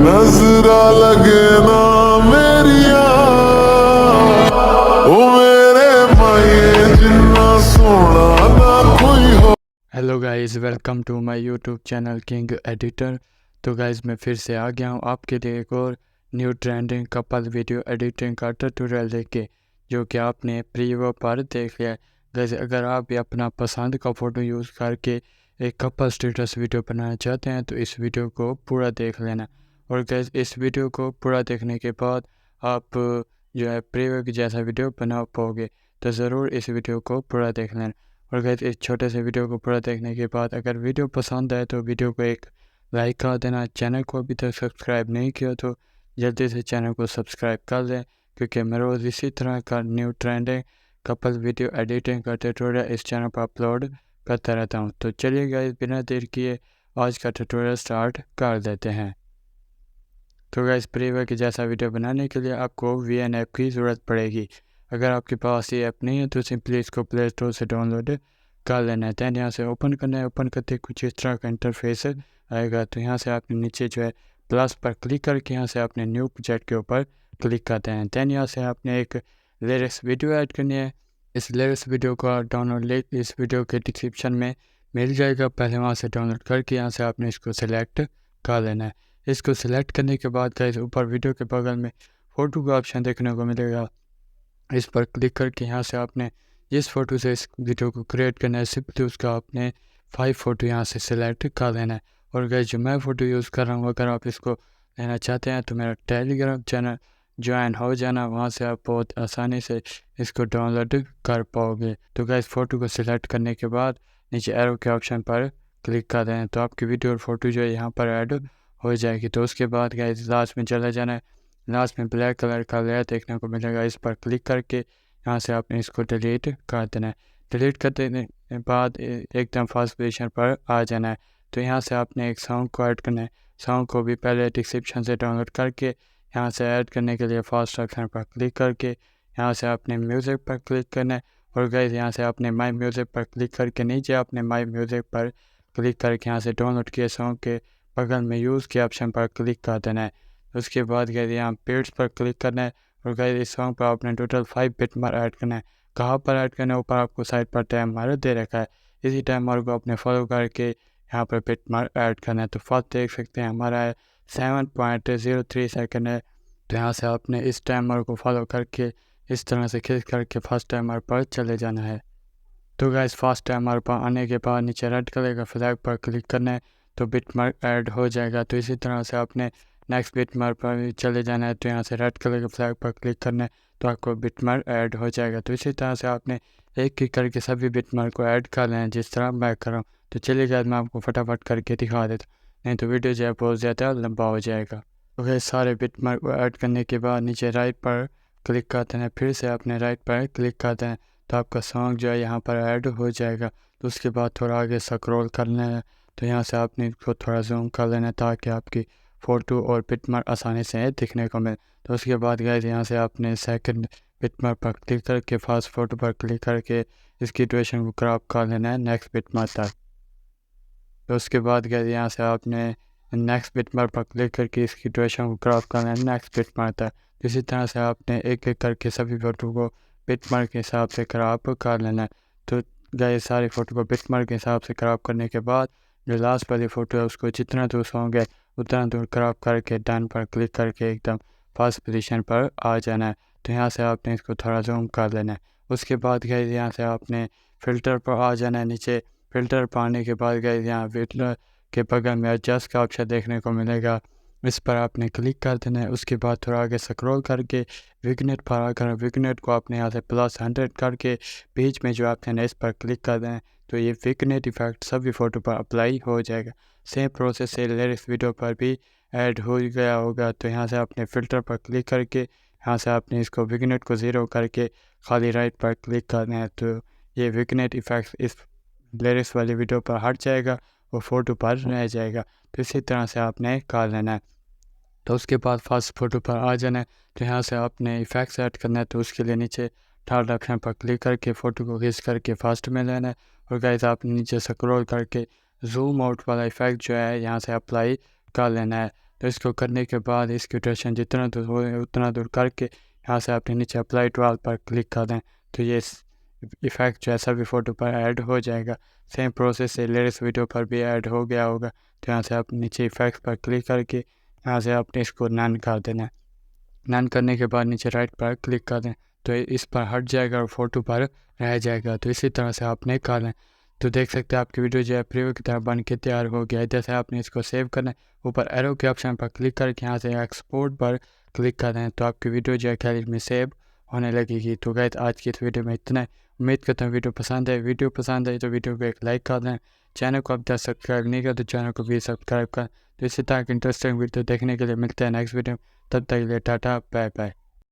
नजरा लगे ना मेरी यार, ओ मेरे माये जिन्ना सोना ना कोई हो। Hello guys, welcome to my YouTube channel King Editor. तो गाइस मैं फिर से आ गया हूँ आपके लिए एक और new trending couple video editing का ट्यूटोरियल लेके, जो कि आपने प्रीव्यू पर देख लिया है। गाइस अगर आप भी अपना पसंद का फ़ोटो यूज़ करके एक कपल स्टेटस वीडियो बनाना चाहते हैं तो इस वीडियो को पूरा देख लेना। और गाइस इस वीडियो को पूरा देखने के बाद आप जो है प्रीव्यू की जैसा वीडियो बना पाओगे, तो ज़रूर इस वीडियो को पूरा देख लेना। और गाइस इस छोटे से वीडियो को पूरा देखने के बाद अगर वीडियो पसंद आए तो वीडियो को एक लाइक कर देना। चैनल को अभी तक सब्सक्राइब नहीं किया तो जल्दी से चैनल को सब्सक्राइब कर लें, क्योंकि मैं रोज़ इसी तरह का new trending couple video editing का ट्यूटोरियल इस चैनल पर अपलोड करता रहता हूँ। तो चलिए गाइस बिना देर किए आज का ट्यूटोरियल स्टार्ट कर देते हैं। तो गाइस प्रीव्यू के जैसा वीडियो बनाने के लिए आपको वीएन ऐप की ज़रूरत पड़ेगी। अगर आपके पास ये ऐप नहीं है तो सिंपली इसको प्ले स्टोर से डाउनलोड कर लेना है। दैन यहाँ से ओपन करना है। ओपन करते कुछ इस तरह का इंटरफेस आएगा। तो यहाँ से आपने नीचे जो है प्लस पर क्लिक करके यहाँ से आपने न्यू प्रोजेक्ट के ऊपर क्लिक करते हैं। दैन यहाँ से आपने एक लिरिक्स वीडियो ऐड करनी है। इस लिरिक्स वीडियो का डाउनलोड लिंक इस वीडियो के डिस्क्रिप्शन में मिल जाएगा। पहले वहाँ से डाउनलोड करके यहाँ से आपने इसको सिलेक्ट कर लेना है। इसको सिलेक्ट करने के बाद गाइस ऊपर वीडियो के बगल में फ़ोटो का ऑप्शन देखने को मिलेगा। इस पर क्लिक करके यहाँ से आपने जिस फ़ोटो से इस वीडियो को क्रिएट करना है सिंपली उसका आपने 5 फ़ोटो यहाँ से सिलेक्ट कर लेना है। और गाइस जो मैं फ़ोटो यूज़ कर रहा हूँ, अगर आप इसको लेना चाहते हैं तो मेरा टेलीग्राम चैनल ज्वाइन हो जाना, वहाँ से आप बहुत आसानी से इसको डाउनलोड कर पाओगे। तो गाइस फ़ोटो को सिलेक्ट करने के बाद नीचे एरो के ऑप्शन पर क्लिक कर दें तो आपकी वीडियो और फ़ोटो जो है यहाँ पर ऐड हो जाएगी। तो उसके बाद गाइस लास्ट में चला जाना है। लास्ट में ब्लैक कलर का लेयर देखने को मिलेगा। इस पर क्लिक करके यहाँ से आपने इसको डिलीट कर देना है। डिलीट कर देने के बाद एकदम फर्स्ट पोजीशन पर आ जाना है। तो यहाँ से आपने एक सॉन्ग को ऐड करना है। सॉन्ग को भी पहले डिस्क्रिप्शन से डाउनलोड करके यहाँ से ऐड करने के लिए फर्स्ट ऑप्शन पर क्लिक करके यहाँ से आपने म्यूज़िक पर क्लिक करना है। और गाइस यहाँ से आपने माई म्यूज़िक पर क्लिक करके नीचे आपने माई म्यूज़िक पर क्लिक करके यहाँ से डाउनलोड किए सॉन्ग के बगल में यूज़ के ऑप्शन पर क्लिक कर देना है। उसके बाद गाइस यहाँ पेड्स पर क्लिक करना है। और गाइस इस सॉन्ग पर आपने टोटल 5 बिट मार्क ऐड करना है। कहाँ पर ऐड करना है ऊपर आपको साइड पर टाइम मार्क दे रखा है। इसी टाइम मार्क को आपने फॉलो करके यहाँ पर बिट मार्क ऐड करना है। तो फर्स्ट देख सकते हैं हमारा है 7.03 सेकंड है। तो यहाँ से आपने इस टाइम मार्क को फॉलो करके इस तरह से खींच करके फर्स्ट टाइम मार्क पर चले जाना है। तो गाइस फर्स्ट टाइम मार्क पर आने के बाद नीचे रेड कलर का फ्लैग पर क्लिक करना है तो बिट मार्क ऐड हो जाएगा। तो इसी तरह से आपने नेक्स्ट बिट मार्क पर भी चले जाना है। तो यहाँ से रेड कलर के फ्लैग पर क्लिक करना है तो आपको बिट मार्क ऐड हो जाएगा। तो इसी तरह से आपने एक एक करके सभी बिट मार्क को ऐड कर लेना है जिस तरह मैं कर रहा हूँ। तो चलिए गाइस मैं आपको फटाफट करके दिखा देता हूँ, नहीं तो वीडियो जो है बहुत ज़्यादा लंबा हो जाएगा। तो गाइस सारे बिट मार्क को ऐड करने के बाद नीचे राइट पर क्लिक करते हैं। फिर से आपने राइट पर क्लिक करते हैं तो आपका सॉन्ग जो है यहाँ पर ऐड हो जाएगा। तो उसके बाद थोड़ा आगे स्क्रॉल करना है। तो यहाँ से आपने इसको थोड़ा जूम कर लेना है ताकि आपकी फ़ोटो और बिट मार्क आसानी से दिखने को मिले। तो उसके बाद गाइस यहाँ से आपने सेकंड बिट मार्क पर क्लिक करके फर्स्ट फ़ोटो पर क्लिक करके इसकी ड्यूरेशन को क्रॉप कर लेना है नेक्स्ट बिट मार्क तक। तो उसके बाद गाइस यहाँ से आपने नेक्स्ट बिट मार्क पर क्लिक करके इसकी ड्यूरेशन को क्रॉप करना है नेक्स्ट बिट मार्क तक। इसी तरह से आपने एक एक करके सभी फ़ोटो को बिट मार्क के हिसाब से क्रॉप कर लेना है। तो गाइस सारी फ़ोटो को बिट मार्क के हिसाब से क्रॉप करने के बाद जो लास्ट वाली फ़ोटो है उसको जितना दूर सॉन्ग है उतना दूर क्रॉप करके डन पर क्लिक करके एकदम फर्स्ट पोजीशन पर आ जाना है। तो यहाँ से आपने इसको थोड़ा जूम कर लेना है। उसके बाद गाइस यहाँ से आपने फ़िल्टर पर आ जाना है। नीचे फ़िल्टर पर आने के बाद गाइस यहाँ फ़िल्टर के बगल में एडजस्ट का ऑप्शन देखने को मिलेगा। इस पर आपने क्लिक कर देना है। उसके बाद थोड़ा आगे स्क्रॉल करके विगनेट पर आकर विगनेट को आपने यहाँ से +100 करके बीच में जो ऑप्शन है इस पर क्लिक कर दें तो ये विगनेट इफेक्ट सभी फ़ोटो पर अप्लाई हो जाएगा। सेम प्रोसेस से लिरिक्स वीडियो पर भी ऐड हो गया होगा। तो यहाँ से आपने फ़िल्टर पर क्लिक करके यहाँ से आपने इसको विगनेट को 0 करके खाली राइट पर क्लिक करना है। तो ये विगनेट इफेक्ट इस लिरिक्स वाली वीडियो पर हट जाएगा और फ़ोटो पर रह जाएगा। तो इसी तरह से आपने कर लेना है। तो उसके बाद फर्स्ट फ़ोटो पर आ जाना है। तो यहाँ से आपने इफेक्ट्स ऐड करना है। तो उसके लिए नीचे थर्ड ऑप्शन पर क्लिक करके फ़ोटो को खींच करके फर्स्ट में लेना है। और गाइस आपने नीचे स्क्रॉल करके जूम आउट वाला इफेक्ट जो है यहाँ से अप्लाई कर लेना है। तो इसको करने के बाद इसकी ड्यूरेशन जितना दूर हो उतना दूर करके यहाँ से आपने नीचे अप्लाई टू ऑल पर क्लिक कर दें तो ये इफ़ेक्ट जो है सभी फ़ोटो पर ऐड हो जाएगा। सेम प्रोसेस से लेटेस्ट वीडियो पर भी ऐड हो गया होगा। तो यहाँ से आप नीचे इफ़ेक्ट पर क्लिक करके यहाँ से आपने इसको नन कर देना है। नन करने के बाद नीचे राइट पर क्लिक कर दें तो इस पर हट जाएगा और फोटो पर रह जाएगा। तो इसी तरह से आपने कर लें। तो देख सकते हैं आपकी वीडियो जो है प्रीव्यू की तरह बन के तैयार हो गया है। जैसे आपने इसको सेव करना है ऊपर एरो के ऑप्शन पर क्लिक करके यहाँ से एक्सपोर्ट पर क्लिक कर दें तो आपकी वीडियो जो है गैलरी में सेव होने लगेगी। तो गाइस आज की इस वीडियो में इतना है। उम्मीद करता हूँ वीडियो पसंद है। वीडियो पसंद आई तो वीडियो को एक लाइक कर दें। चैनल को अब तक सब्सक्राइब नहीं किया तो चैनल को भी सब्सक्राइब करें। तो इसी तरह की इंटरेस्टिंग वीडियो देखने के लिए मिलते हैं नेक्स्ट वीडियो। तब तक के लिए टाटा बाय बाय।